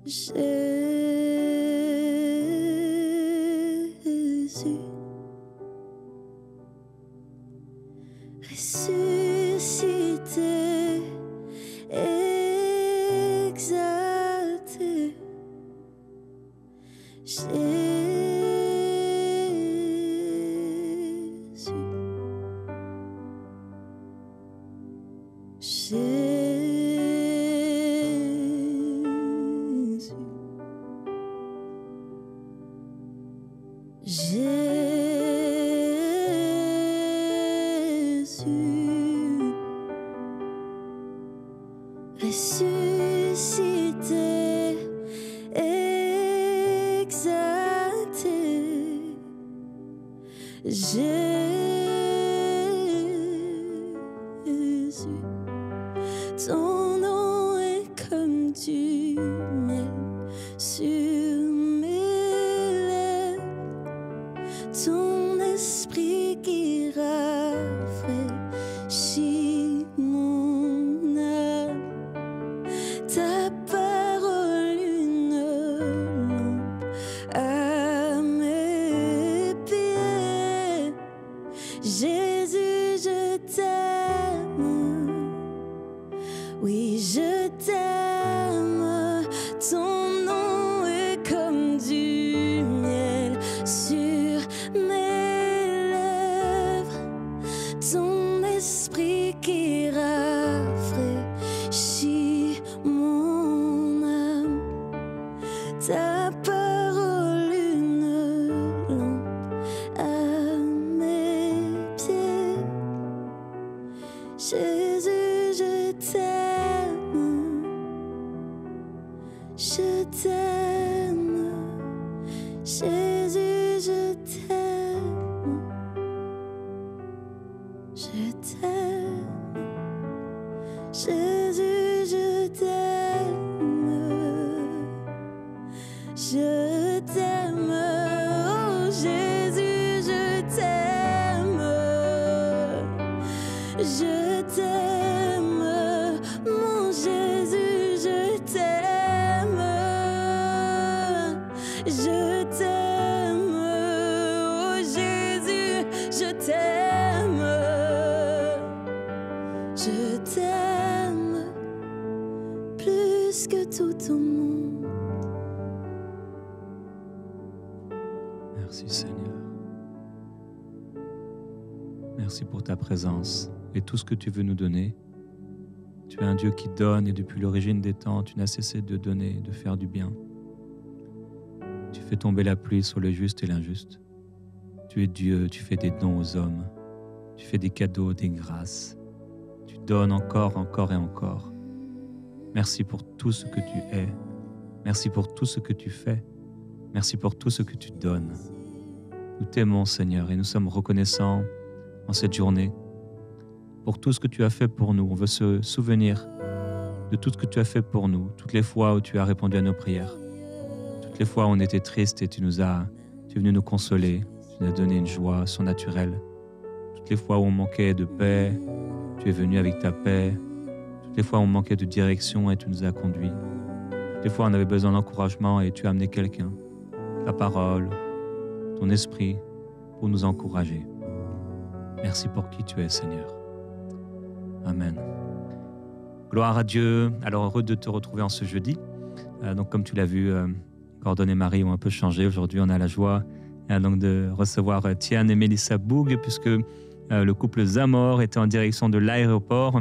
Jésus, ressuscité, exalté, ressuscité, exalté, Jésus, ton nom est comme du miel sur mes lèvres, ton esprit qui rafraîchit mon âme, ta parole une lampe à mes pieds. Jésus, je t'aime, oui je t'aime, ton nom est comme du miel sur mes lèvres, ton esprit qui rafraîchit mon âme, ta parole une lampe à mes pieds. Jésus, je t'aime, je t'aime, Jésus, je t'aime, je t'aime, Jésus, je t'aime, je t'aime, oh Jésus, je t'aime, je t'aime, mon Jésus, je t'aime, je t'aime, oh Jésus, je t'aime, je t'aime plus que tout au monde. Merci Seigneur. Merci pour ta présence et tout ce que tu veux nous donner. Tu es un Dieu qui donne et depuis l'origine des temps, tu n'as cessé de donner, de faire du bien. Tu fais tomber la pluie sur le juste et l'injuste. Tu es Dieu, tu fais des dons aux hommes. Tu fais des cadeaux, des grâces. Tu donnes encore, encore et encore. Merci pour tout ce que tu es. Merci pour tout ce que tu fais. Merci pour tout ce que tu donnes. Nous t'aimons, Seigneur, et nous sommes reconnaissants en cette journée pour tout ce que tu as fait pour nous. On veut se souvenir de tout ce que tu as fait pour nous, toutes les fois où tu as répondu à nos prières, toutes les fois où on était triste et tu es venu nous consoler, tu nous as donné une joie surnaturelle. Toutes les fois où on manquait de paix, tu es venu avec ta paix. Toutes les fois où on manquait de direction et tu nous as conduits. Toutes les fois où on avait besoin d'encouragement et tu as amené quelqu'un, ta parole, ton esprit pour nous encourager. Merci pour qui tu es, Seigneur. Amen. Gloire à Dieu. Alors heureux de te retrouver en ce jeudi. Donc comme tu l'as vu, Gordon et Marie ont un peu changé. Aujourd'hui, on a la joie donc de recevoir Tian et Mélissa Boug, puisque le couple Zamor était en direction de l'aéroport.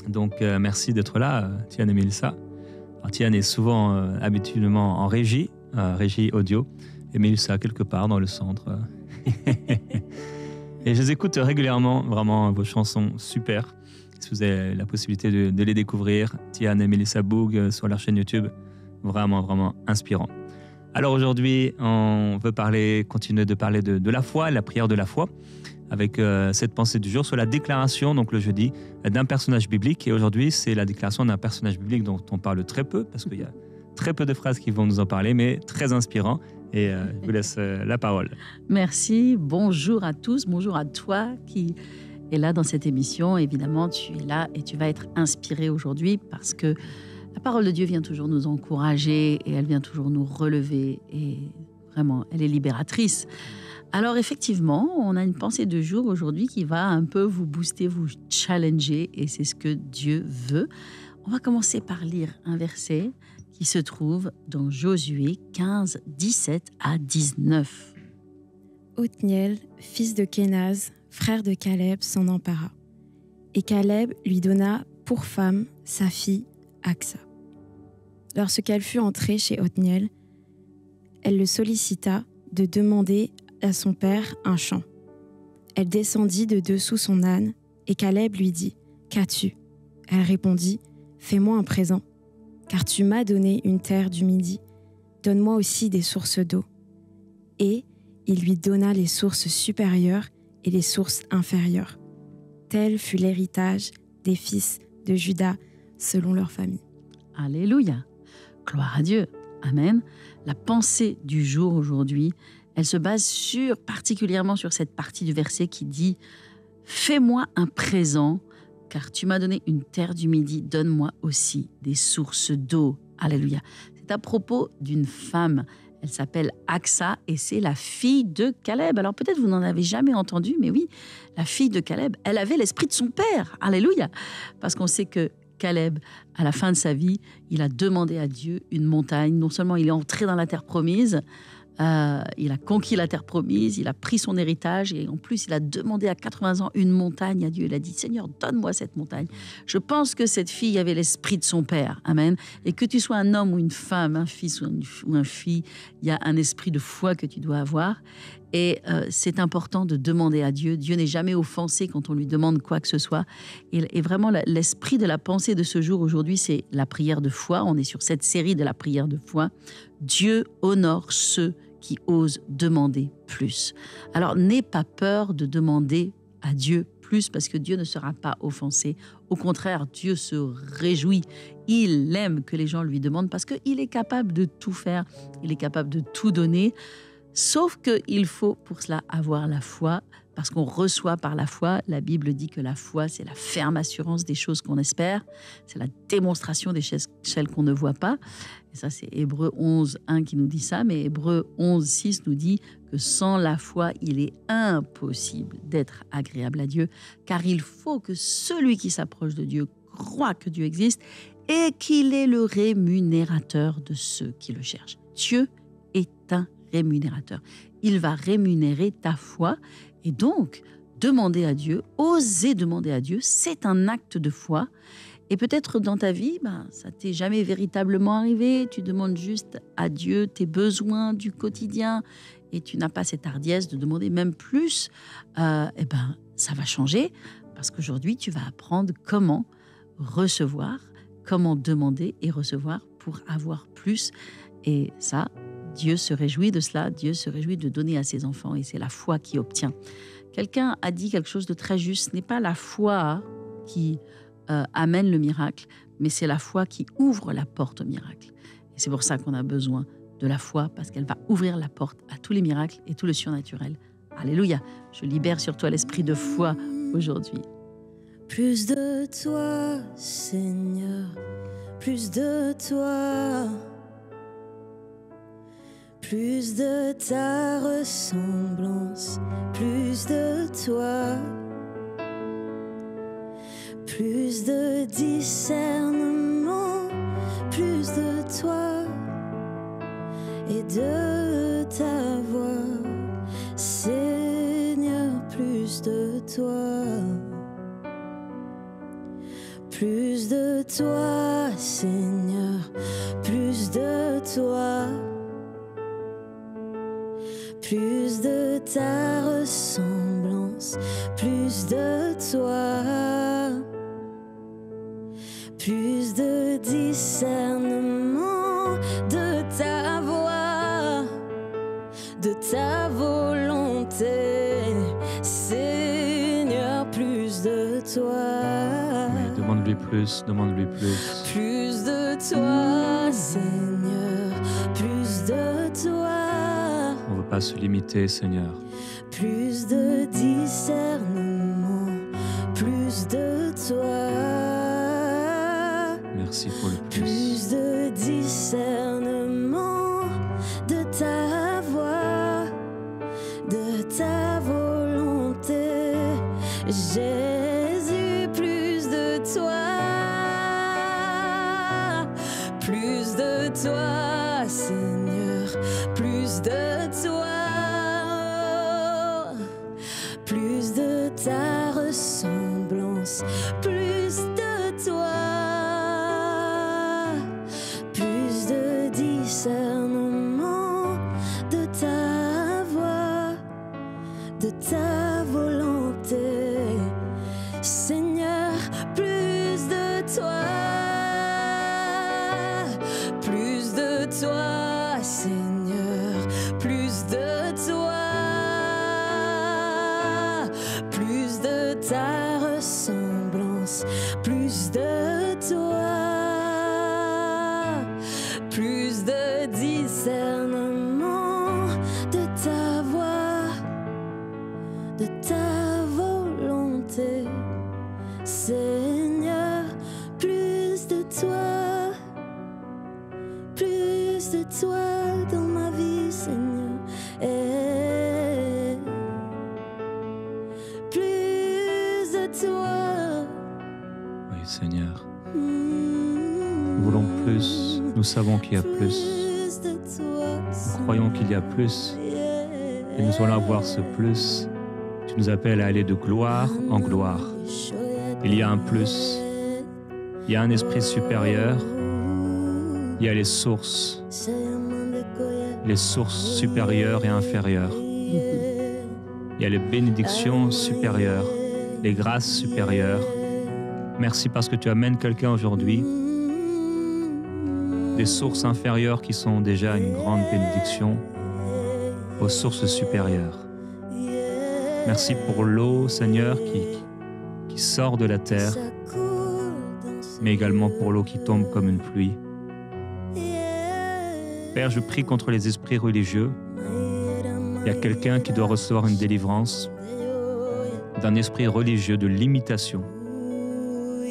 Donc merci d'être là, Tian et Mélissa. Alors, Tian est souvent habituellement en régie audio, et Mélissa quelque part dans le centre. Et je les écoute régulièrement, vraiment vos chansons super. Si vous avez la possibilité de les découvrir, Tian et Mélissa Boug sur leur chaîne YouTube, vraiment, vraiment inspirant. Alors aujourd'hui, on veut continuer de parler de la foi, la prière de la foi, avec cette pensée du jour sur la déclaration, donc le jeudi, d'un personnage biblique. Et aujourd'hui, c'est la déclaration d'un personnage biblique dont on parle très peu, parce qu'il y a très peu de phrases qui vont nous en parler, mais très inspirant. Et je vous laisse la parole. Merci, bonjour à tous, bonjour à toi qui est là dans cette émission. Évidemment, tu es là et tu vas être inspiré aujourd'hui parce que La parole de Dieu vient toujours nous encourager et elle vient toujours nous relever et vraiment, elle est libératrice. Alors effectivement, on a une pensée de jour aujourd'hui qui va un peu vous booster, vous challenger et c'est ce que Dieu veut. On va commencer par lire un verset qui se trouve dans Josué 15, 17 à 19. Othniel, fils de Kénaz, frère de Caleb, s'en empara. Et Caleb lui donna pour femme sa fille Aksa. Lorsqu'elle fut entrée chez Othniel, elle le sollicita de demander à son père un champ. Elle descendit de dessous son âne, et Caleb lui dit « Qu'as-tu » Elle répondit « Fais-moi un présent, car tu m'as donné une terre du Midi. Donne-moi aussi des sources d'eau. » Et il lui donna les sources supérieures et les sources inférieures. Tel fut l'héritage des fils de Juda selon leur famille. Alléluia. Gloire à Dieu. Amen. La pensée du jour aujourd'hui, elle se base particulièrement sur cette partie du verset qui dit « Fais-moi un présent, car tu m'as donné une terre du Midi, donne-moi aussi des sources d'eau. » Alléluia. C'est à propos d'une femme. Elle s'appelle Aksa et c'est la fille de Caleb. Alors peut-être vous n'en avez jamais entendu, mais oui, la fille de Caleb, elle avait l'esprit de son père. Alléluia. Parce qu'on sait que Caleb, à la fin de sa vie, il a demandé à Dieu une montagne. Non seulement il est entré dans la terre promise, il a conquis la terre promise, il a pris son héritage et en plus il a demandé à 80 ans une montagne à Dieu. Il a dit « Seigneur, donne-moi cette montagne ». Je pense que cette fille avait l'esprit de son père. Amen. Et que tu sois un homme ou une femme, un fils ou une fille, il y a un esprit de foi que tu dois avoir. Et c'est important de demander à Dieu. Dieu n'est jamais offensé quand on lui demande quoi que ce soit. Et vraiment, l'esprit de la pensée de ce jour aujourd'hui, c'est la prière de foi. On est sur cette série de la prière de foi. Dieu honore ceux qui osent demander plus. Alors, n'aie pas peur de demander à Dieu plus parce que Dieu ne sera pas offensé. Au contraire, Dieu se réjouit. Il aime que les gens lui demandent parce qu'il est capable de tout faire. Il est capable de tout donner. Sauf qu'il faut pour cela avoir la foi, parce qu'on reçoit par la foi. La Bible dit que la foi, c'est la ferme assurance des choses qu'on espère, c'est la démonstration des choses qu'on ne voit pas. Et ça, c'est Hébreux 11, 1 qui nous dit ça, mais Hébreux 11, 6 nous dit que sans la foi, il est impossible d'être agréable à Dieu, car il faut que celui qui s'approche de Dieu croit que Dieu existe et qu'il est le rémunérateur de ceux qui le cherchent. Dieu est un rémunérateur. Il va rémunérer ta foi et donc demander à Dieu, oser demander à Dieu, c'est un acte de foi. Et peut-être dans ta vie, ça t'est jamais véritablement arrivé. Tu demandes juste à Dieu tes besoins du quotidien et tu n'as pas cette hardiesse de demander même plus. Ça va changer parce qu'aujourd'hui, tu vas apprendre comment recevoir, comment demander et recevoir pour avoir plus. Et ça, Dieu se réjouit de cela, Dieu se réjouit de donner à ses enfants et c'est la foi qui obtient. Quelqu'un a dit quelque chose de très juste, ce n'est pas la foi qui amène le miracle, mais c'est la foi qui ouvre la porte au miracle. Et c'est pour ça qu'on a besoin de la foi, parce qu'elle va ouvrir la porte à tous les miracles et tout le surnaturel. Alléluia, je libère sur toi l'esprit de foi aujourd'hui. Plus de toi, Seigneur, plus de toi. Plus de ta ressemblance, plus de toi, plus de discernement, plus de toi et de ta voix, Seigneur, plus de toi, plus de toi, Seigneur, plus de toi. Plus de ta ressemblance, plus de toi, plus de discernement de ta voix, de ta volonté, Seigneur, plus de toi. Oui, demande-lui plus, demande-lui plus. Plus de toi, Seigneur, plus de toi. On ne veut pas se limiter, Seigneur. Plus de discernement, plus de toi. Merci pour le plus. Plus de discernement de ta voix, de ta volonté. Jésus, plus de toi. Plus de toi, Seigneur, plus de toi, plus de ta ressemblance, plus de toi, plus de discernement de ta voix, de ta volonté, Seigneur, plus de toi. Plus de toi, Seigneur, plus de toi, plus de ta ressemblance, plus de toi, plus de discernement de ta voix, de ta volonté, Seigneur, plus de toi. Plus de toi dans ma vie, Seigneur. Plus de toi. Oui, Seigneur. Nous voulons plus. Nous savons qu'il y a plus. Nous croyons qu'il y a plus. Et nous allons avoir ce plus. Tu nous appelles à aller de gloire en gloire. Il y a un plus. Il y a un esprit supérieur. Il y a les sources supérieures et inférieures. Il y a les bénédictions supérieures, les grâces supérieures. Merci parce que tu amènes quelqu'un aujourd'hui des sources inférieures qui sont déjà une grande bénédiction aux sources supérieures. Merci pour l'eau, Seigneur, qui sort de la terre, mais également pour l'eau qui tombe comme une pluie. Père, je prie contre les esprits religieux. Il y a quelqu'un qui doit recevoir une délivrance d'un esprit religieux de limitation.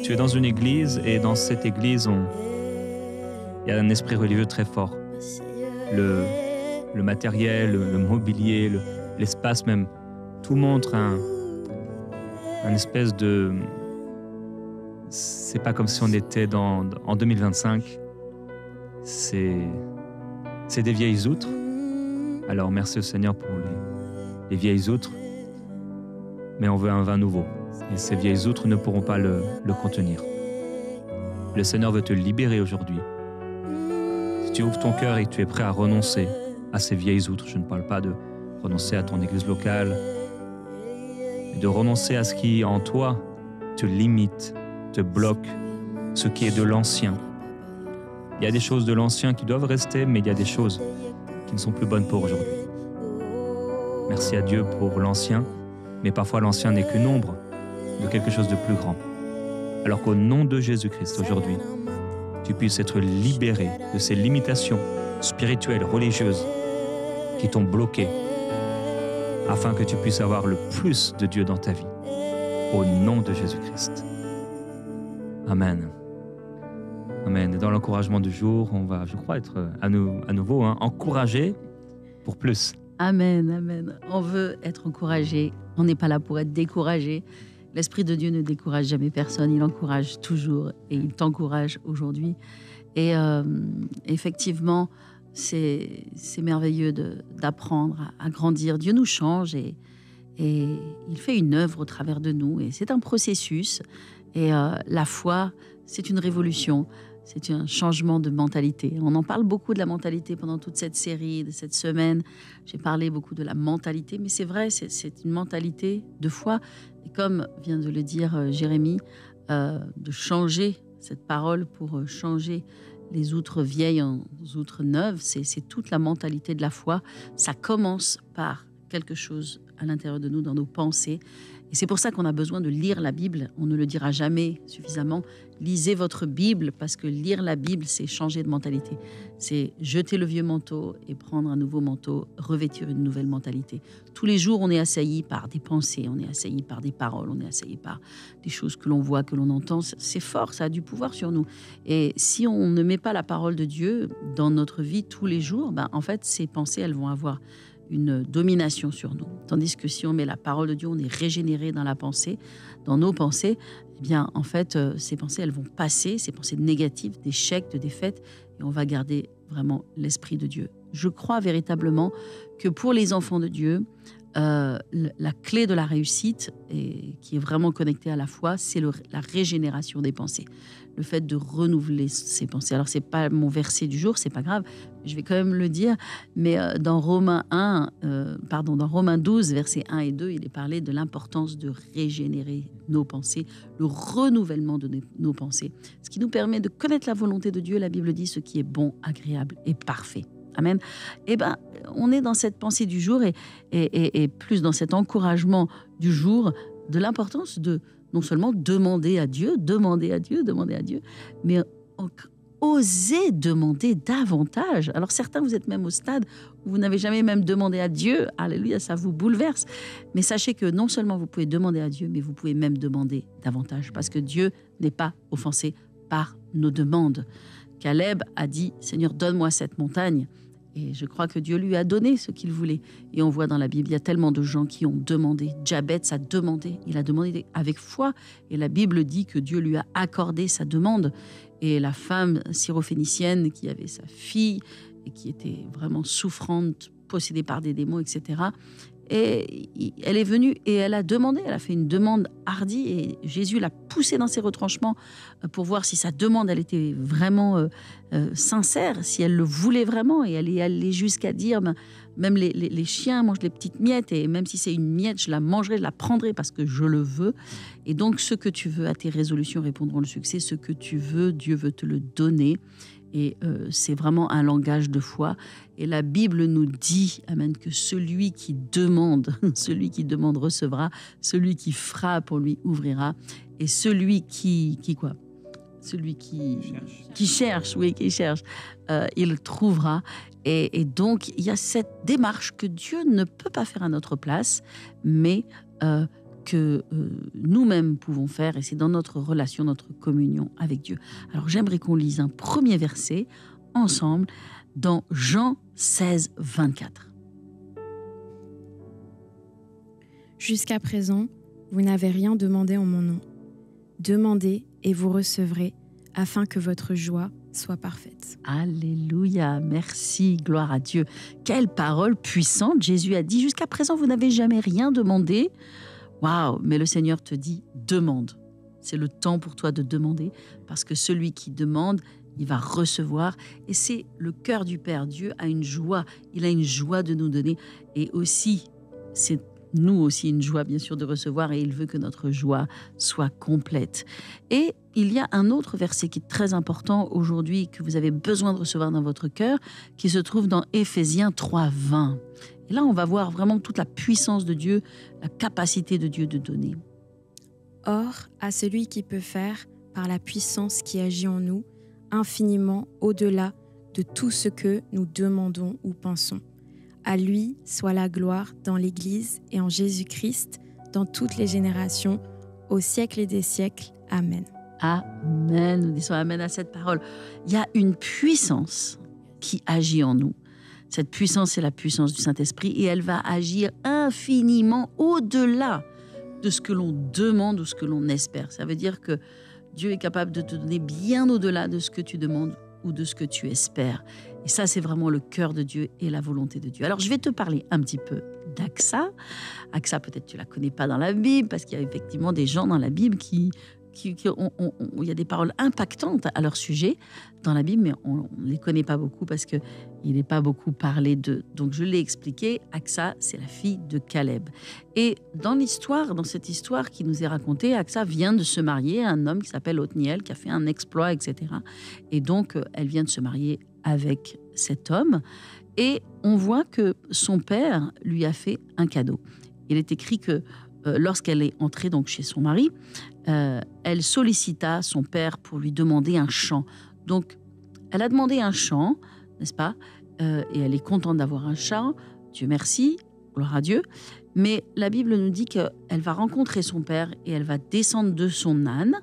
Tu es dans une église et dans cette église, il y a un esprit religieux très fort. Le matériel, le mobilier, l'espace même, tout montre un espèce de... C'est pas comme si on était en 2025. C'est des vieilles outres. Alors merci au Seigneur pour les vieilles outres. Mais on veut un vin nouveau. Et ces vieilles outres ne pourront pas le contenir. Le Seigneur veut te libérer aujourd'hui. Si tu ouvres ton cœur et que tu es prêt à renoncer à ces vieilles outres, je ne parle pas de renoncer à ton église locale, mais de renoncer à ce qui en toi te limite, te bloque, ce qui est de l'ancien. Il y a des choses de l'ancien qui doivent rester, mais il y a des choses qui ne sont plus bonnes pour aujourd'hui. Merci à Dieu pour l'ancien, mais parfois l'ancien n'est qu'une ombre de quelque chose de plus grand. Alors qu'au nom de Jésus-Christ, aujourd'hui, tu puisses être libéré de ces limitations spirituelles, religieuses qui t'ont bloqué, afin que tu puisses avoir le plus de Dieu dans ta vie. Au nom de Jésus-Christ. Amen. Amen. Et dans l'encouragement du jour, on va, je crois, être à nouveau encouragé pour plus. Amen, amen. On veut être encouragé. On n'est pas là pour être découragé. L'Esprit de Dieu ne décourage jamais personne. Il encourage toujours et il t'encourage aujourd'hui. Et effectivement, c'est merveilleux d'apprendre à grandir. Dieu nous change et il fait une œuvre au travers de nous. Et c'est un processus. Et la foi, c'est une révolution. C'est un changement de mentalité. On en parle beaucoup de la mentalité pendant toute cette série, de cette semaine. J'ai parlé beaucoup de la mentalité, mais c'est vrai, c'est une mentalité de foi. Et comme vient de le dire Jérémie, de changer cette parole pour changer les outres vieilles en outres neuves, c'est toute la mentalité de la foi. Ça commence par quelque chose à l'intérieur de nous, dans nos pensées. Et c'est pour ça qu'on a besoin de lire la Bible. On ne le dira jamais suffisamment. Lisez votre Bible, parce que lire la Bible, c'est changer de mentalité. C'est jeter le vieux manteau et prendre un nouveau manteau, revêtir une nouvelle mentalité. Tous les jours, on est assailli par des pensées, on est assailli par des paroles, on est assailli par des choses que l'on voit, que l'on entend. C'est fort, ça a du pouvoir sur nous. Et si on ne met pas la parole de Dieu dans notre vie tous les jours, en fait, ces pensées, elles vont avoir une domination sur nous. Tandis que si on met la parole de Dieu, on est régénéré dans la pensée, dans nos pensées, eh bien, en fait, ces pensées, elles vont passer, ces pensées négatives, d'échecs, de défaites, et on va garder vraiment l'Esprit de Dieu. Je crois véritablement que pour les enfants de Dieu, la clé de la réussite, et qui est vraiment connectée à la foi, c'est la régénération des pensées. Le fait de renouveler ses pensées. Alors, c'est pas mon verset du jour, c'est pas grave, je vais quand même le dire, mais dans Romains 12, versets 1 et 2, il est parlé de l'importance de régénérer nos pensées, le renouvellement de nos pensées. Ce qui nous permet de connaître la volonté de Dieu. La Bible dit ce qui est bon, agréable et parfait. Amen. Eh bien, on est dans cette pensée du jour et plus dans cet encouragement du jour de l'importance de non seulement demander à Dieu, mais oser demander davantage. Alors certains, vous êtes même au stade où vous n'avez jamais même demandé à Dieu. Alléluia, ça vous bouleverse. Mais sachez que non seulement vous pouvez demander à Dieu, mais vous pouvez même demander davantage, parce que Dieu n'est pas offensé par nos demandes. Caleb a dit, Seigneur, donne-moi cette montagne. Et je crois que Dieu lui a donné ce qu'il voulait. Et on voit dans la Bible, il y a tellement de gens qui ont demandé. Jabez a demandé, il a demandé avec foi. Et la Bible dit que Dieu lui a accordé sa demande. Et la femme syrophénicienne qui avait sa fille et qui était vraiment souffrante, possédée par des démons, etc., et elle est venue et elle a demandé, elle a fait une demande hardie et Jésus l'a poussée dans ses retranchements pour voir si sa demande, elle était vraiment sincère, si elle le voulait vraiment. Et elle est allée jusqu'à dire, même les chiens mangent les petites miettes, et même si c'est une miette, je la mangerai, je la prendrai parce que je le veux. Et donc, ce que tu veux, à tes résolutions répondront le succès. Ce que tu veux, Dieu veut te le donner. Et c'est vraiment un langage de foi. Et la Bible nous dit, amen, que celui qui demande recevra, celui qui frappe, on lui ouvrira, et celui qui quoi ? Celui qui cherche, il trouvera. Et donc, il y a cette démarche que Dieu ne peut pas faire à notre place, mais que nous-mêmes pouvons faire, et c'est dans notre relation, notre communion avec Dieu. Alors j'aimerais qu'on lise un premier verset ensemble dans Jean 16, 24. Jusqu'à présent, vous n'avez rien demandé en mon nom. Demandez et vous recevrez, afin que votre joie soit parfaite. Alléluia, merci, gloire à Dieu. Quelle parole puissante. Jésus a dit, jusqu'à présent, vous n'avez jamais rien demandé. Waouh, mais le Seigneur te dit, demande. C'est le temps pour toi de demander, parce que celui qui demande, il va recevoir. Et c'est le cœur du Père. Dieu a une joie. Il a une joie de nous donner. Et aussi, c'est nous aussi une joie, bien sûr, de recevoir. Et il veut que notre joie soit complète. Et il y a un autre verset qui est très important aujourd'hui, que vous avez besoin de recevoir dans votre cœur, qui se trouve dans Éphésiens 3, 20. Et là, on va voir vraiment toute la puissance de Dieu, la capacité de Dieu de donner. Or, à celui qui peut faire, par la puissance qui agit en nous, infiniment au-delà de tout ce que nous demandons ou pensons. À lui soit la gloire dans l'Église et en Jésus-Christ, dans toutes les générations, au siècle des siècles. Amen. Amen. Nous disons amen à cette parole. Il y a une puissance qui agit en nous. Cette puissance, c'est la puissance du Saint-Esprit, et elle va agir infiniment au-delà de ce que l'on demande ou ce que l'on espère. Ça veut dire que Dieu est capable de te donner bien au-delà de ce que tu demandes ou de ce que tu espères. Et ça, c'est vraiment le cœur de Dieu et la volonté de Dieu. Alors, je vais te parler un petit peu d'Aksa. Aksa, peut-être tu ne la connais pas dans la Bible, parce qu'il y a effectivement des gens dans la Bible il y a des paroles impactantes à leur sujet dans la Bible, mais on ne les connaît pas beaucoup parce qu'il n'est pas beaucoup parlé d'eux. Donc je l'ai expliqué, Aksa, c'est la fille de Caleb. Et dans cette histoire qui nous est racontée, Aksa vient de se marier à un homme qui s'appelle Othniel, qui a fait un exploit, etc. Et donc elle vient de se marier avec cet homme. Et on voit que son père lui a fait un cadeau. Il est écrit que lorsqu'elle est entrée donc chez son mari, elle sollicita son père pour lui demander un champ. Donc, elle a demandé un champ, n'est-ce pas? Et elle est contente d'avoir un champ, Dieu merci, gloire à Dieu. Mais la Bible nous dit qu'elle va rencontrer son père et elle va descendre de son âne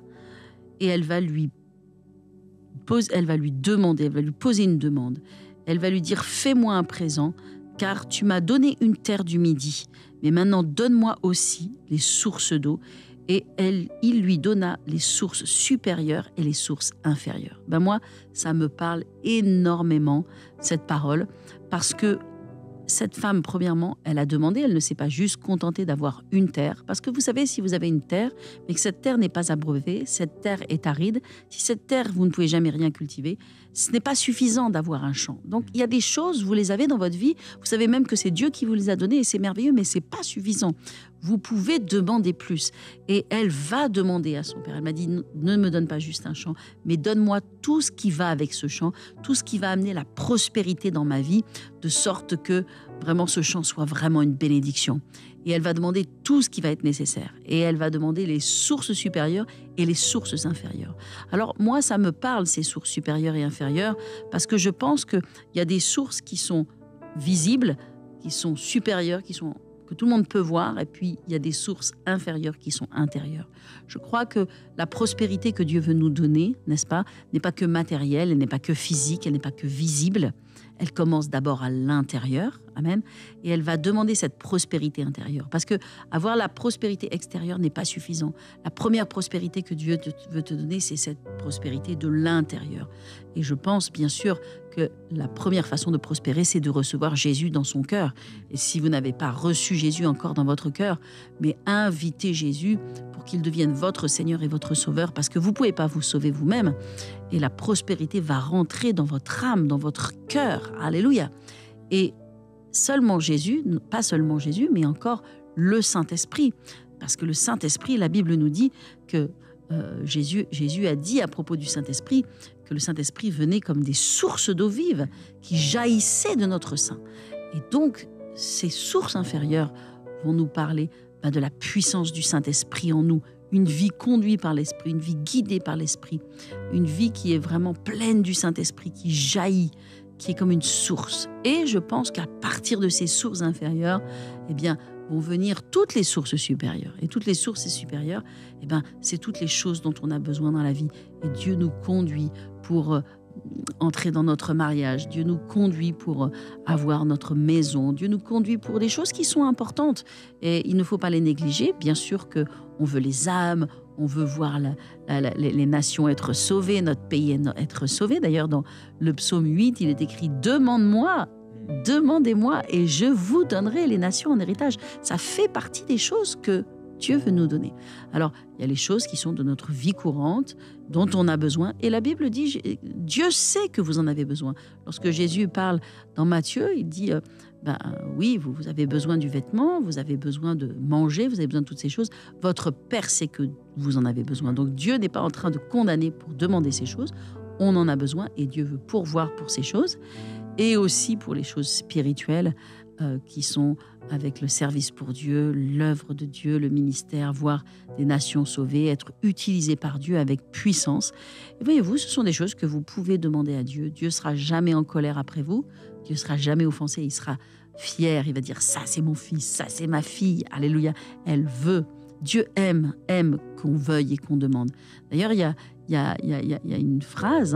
et elle va lui demander, elle va lui poser une demande. Elle va lui dire « Fais-moi un présent, car tu m'as donné une terre du Midi, mais maintenant donne-moi aussi les sources d'eau. » Et il lui donna les sources supérieures et les sources inférieures. Ben moi, ça me parle énormément, cette parole, parce que cette femme, premièrement, elle a demandé, elle ne s'est pas juste contentée d'avoir une terre. Parce que vous savez, si vous avez une terre, mais que cette terre n'est pas abreuvée, cette terre est aride, si cette terre, vous ne pouvez jamais rien cultiver, ce n'est pas suffisant d'avoir un champ. Donc, il y a des choses, vous les avez dans votre vie, vous savez même que c'est Dieu qui vous les a données et c'est merveilleux, mais ce n'est pas suffisant. Vous pouvez demander plus. Et elle va demander à son père. Elle m'a dit, ne me donne pas juste un champ, mais donne-moi tout ce qui va avec ce champ, tout ce qui va amener la prospérité dans ma vie, de sorte que vraiment ce champ soit vraiment une bénédiction. Et elle va demander tout ce qui va être nécessaire. Et elle va demander les sources supérieures et les sources inférieures. Alors moi, ça me parle, ces sources supérieures et inférieures, parce que je pense qu'il y a des sources qui sont visibles, qui sont supérieures, que tout le monde peut voir, et puis il y a des sources inférieures qui sont intérieures. Je crois que la prospérité que Dieu veut nous donner, n'est-ce pas, n'est pas que matérielle, elle n'est pas que physique, elle n'est pas que visible. Elle commence d'abord à l'intérieur, amen, et elle va demander cette prospérité intérieure. Parce que avoir la prospérité extérieure n'est pas suffisant. La première prospérité que Dieu veut te donner, c'est cette prospérité de l'intérieur. Et je pense bien sûr que la première façon de prospérer, c'est de recevoir Jésus dans son cœur. Et si vous n'avez pas reçu Jésus encore dans votre cœur, mais invitez Jésus pour qu'il devienne votre Seigneur et votre Sauveur, parce que vous ne pouvez pas vous sauver vous-même. Et la prospérité va rentrer dans votre âme, dans votre cœur. Alléluia. Et seulement Jésus, pas seulement Jésus, mais encore le Saint-Esprit. Parce que le Saint-Esprit, la Bible nous dit que Jésus a dit à propos du Saint-Esprit que le Saint-Esprit venait comme des sources d'eau vive qui jaillissaient de notre sein. Et donc, ces sources inférieures vont nous parler de la puissance du Saint-Esprit en nous. Une vie conduite par l'Esprit, une vie guidée par l'Esprit, une vie qui est vraiment pleine du Saint-Esprit, qui jaillit, qui est comme une source. Et je pense qu'à partir de ces sources inférieures, eh bien, vont venir toutes les sources supérieures. Et toutes les sources supérieures, eh bien, c'est toutes les choses dont on a besoin dans la vie. Et Dieu nous conduit pour entrer dans notre mariage. Dieu nous conduit pour avoir notre maison. Dieu nous conduit pour des choses qui sont importantes. Et il ne faut pas les négliger. Bien sûr qu'on veut les âmes, on veut voir les nations être sauvées, notre pays être sauvé. D'ailleurs, dans le psaume 8, il est écrit « Demande-moi ». Demandez-moi et je vous donnerai les nations en héritage. Ça fait partie des choses que Dieu veut nous donner. Alors, il y a les choses qui sont de notre vie courante, dont on a besoin. Et la Bible dit, Dieu sait que vous en avez besoin. Lorsque Jésus parle dans Matthieu, il dit, oui, vous avez besoin du vêtement, vous avez besoin de manger, vous avez besoin de toutes ces choses. Votre Père sait que vous en avez besoin. Donc, Dieu n'est pas en train de condamner pour demander ces choses. On en a besoin et Dieu veut pourvoir pour ces choses. Et aussi pour les choses spirituelles qui sont avec le service pour Dieu, l'œuvre de Dieu, le ministère, voir des nations sauvées, être utilisées par Dieu avec puissance. Et voyez-vous, ce sont des choses que vous pouvez demander à Dieu. Dieu ne sera jamais en colère après vous, Dieu ne sera jamais offensé, il sera fier, il va dire « ça c'est mon fils, ça c'est ma fille, alléluia ». Elle veut, Dieu aime qu'on veuille et qu'on demande. D'ailleurs, il y a une phrase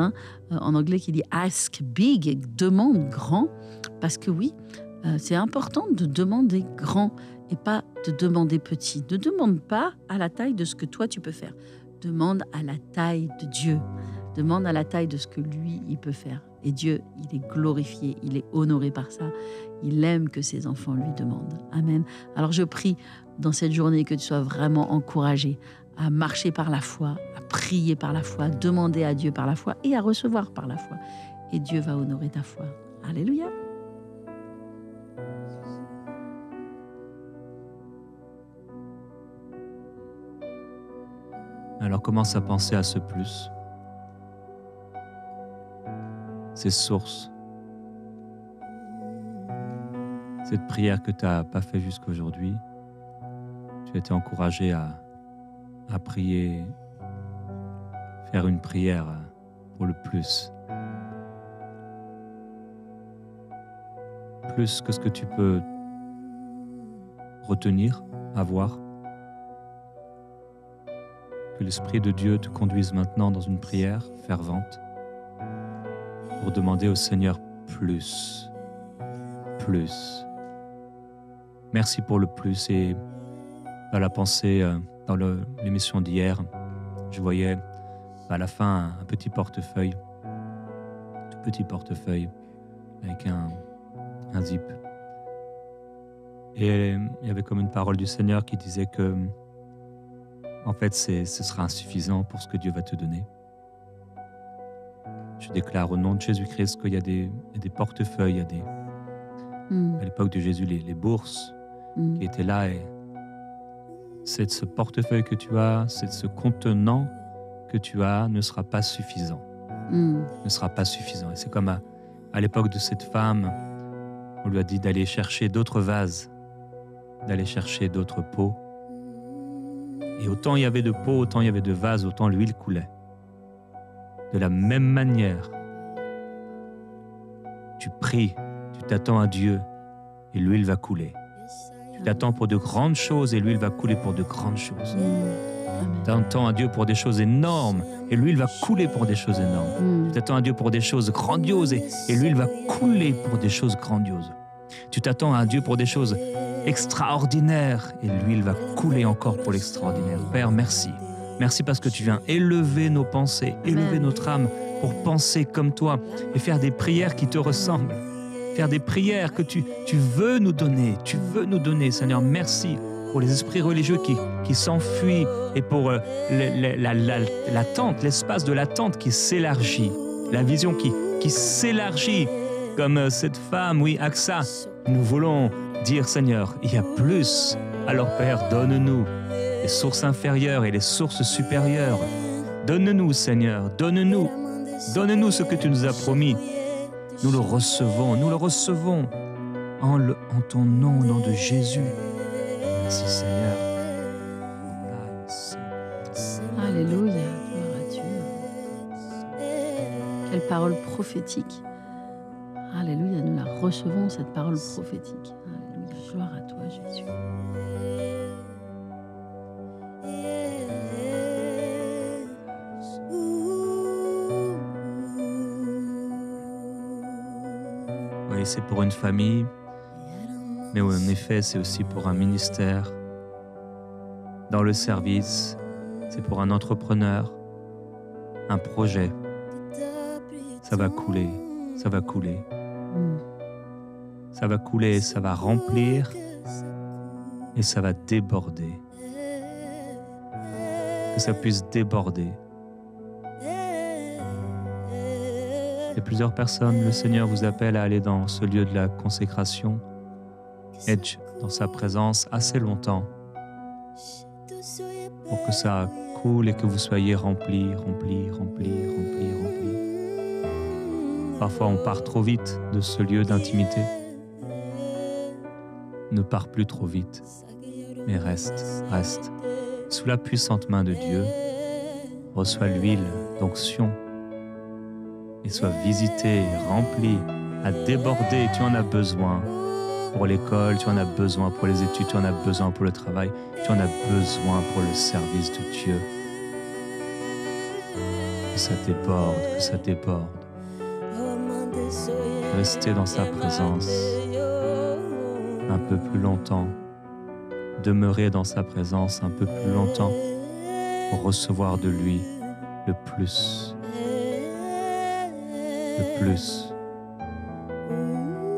en anglais qui dit « ask big », demande grand, parce que oui, c'est important de demander grand et pas de demander petit. Ne demande pas à la taille de ce que toi tu peux faire. Demande à la taille de Dieu. Demande à la taille de ce que lui, il peut faire. Et Dieu, il est glorifié, il est honoré par ça. Il aime que ses enfants lui demandent. Amen. Alors je prie dans cette journée que tu sois vraiment encouragé à marcher par la foi, à prier par la foi, à demander à Dieu par la foi et à recevoir par la foi. Et Dieu va honorer ta foi. Alléluia. Alors commence à penser à ce plus, ces sources, cette prière que tu n'as pas fait jusqu'à aujourd'hui. tu as été encouragé à prier, faire une prière pour le plus. Plus que ce que tu peux retenir, avoir. Que l'Esprit de Dieu te conduise maintenant dans une prière fervente pour demander au Seigneur plus. Merci pour le plus. Et dans la pensée, dans l'émission d'hier, je voyais à la fin un petit portefeuille, tout petit portefeuille avec un zip. Et il y avait comme une parole du Seigneur qui disait que en fait, ce sera insuffisant pour ce que Dieu va te donner. Je déclare au nom de Jésus-Christ qu'il y a des portefeuilles, il y a des, à l'époque de Jésus, les bourses qui étaient là. Et c'est ce portefeuille que tu as, c'est ce contenant que tu as ne sera pas suffisant. Ne sera pas suffisant. Et c'est comme à l'époque de cette femme, on lui a dit d'aller chercher d'autres vases, d'aller chercher d'autres pots. Et autant il y avait de pots, autant il y avait de vases, autant l'huile coulait. De la même manière, tu pries, tu t'attends à Dieu et l'huile va couler. Tu t'attends pour de grandes choses et l'huile va couler pour de grandes choses. Tu t'attends à Dieu pour des choses énormes et l'huile va couler pour des choses énormes. Tu t'attends à Dieu pour des choses grandioses et l'huile va couler pour des choses grandioses. Tu t'attends à Dieu pour des choses extraordinaires et l'huile va couler encore pour l'extraordinaire. Père, merci. Merci parce que tu viens élever nos pensées, élever notre âme pour penser comme toi et faire des prières qui te ressemblent. Faire des prières que tu veux nous donner. Tu veux nous donner, Seigneur. Merci pour les esprits religieux qui s'enfuient et pour l'attente, l'espace de l'attente qui s'élargit. La vision qui s'élargit comme cette femme, oui, Aksa. Nous voulons dire, Seigneur, il y a plus. Alors, Père, donne-nous les sources inférieures et les sources supérieures. Donne-nous, Seigneur, donne-nous ce que tu nous as promis. Nous le recevons en ton nom, au nom de Jésus. Merci, Seigneur. Alléluia, gloire à Dieu. Quelle parole prophétique. Alléluia, nous la recevons, cette parole prophétique. Alléluia, gloire à toi, Jésus. Oui, c'est pour une famille, mais en effet, c'est aussi pour un ministère. Dans le service, c'est pour un entrepreneur, un projet. Ça va couler, ça va couler. Ça va couler, ça va remplir et ça va déborder. Que ça puisse déborder. Et plusieurs personnes, le Seigneur vous appelle à aller dans ce lieu de la consécration, être dans sa présence assez longtemps pour que ça coule et que vous soyez remplis. Parfois, on part trop vite de ce lieu d'intimité. Ne pars plus trop vite, mais reste. Sous la puissante main de Dieu, reçois l'huile d'onction et sois visité, rempli, à déborder. Tu en as besoin pour l'école, tu en as besoin pour les études, tu en as besoin pour le travail, tu en as besoin pour le service de Dieu. Que ça déborde. Restez dans sa présence un peu plus longtemps. Demeurez dans sa présence un peu plus longtemps pour recevoir de lui le plus.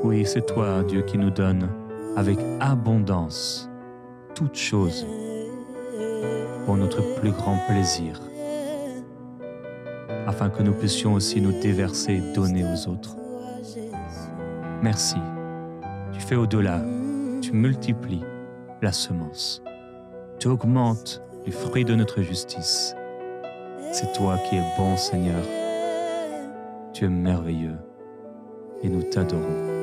Oui, c'est toi, Dieu, qui nous donne avec abondance toutes choses pour notre plus grand plaisir, afin que nous puissions aussi nous déverser et donner aux autres. Merci. Tu fais au-delà, tu multiplies la semence. Tu augmentes les fruits de notre justice. C'est toi qui es bon, Seigneur. Tu es merveilleux et nous t'adorons.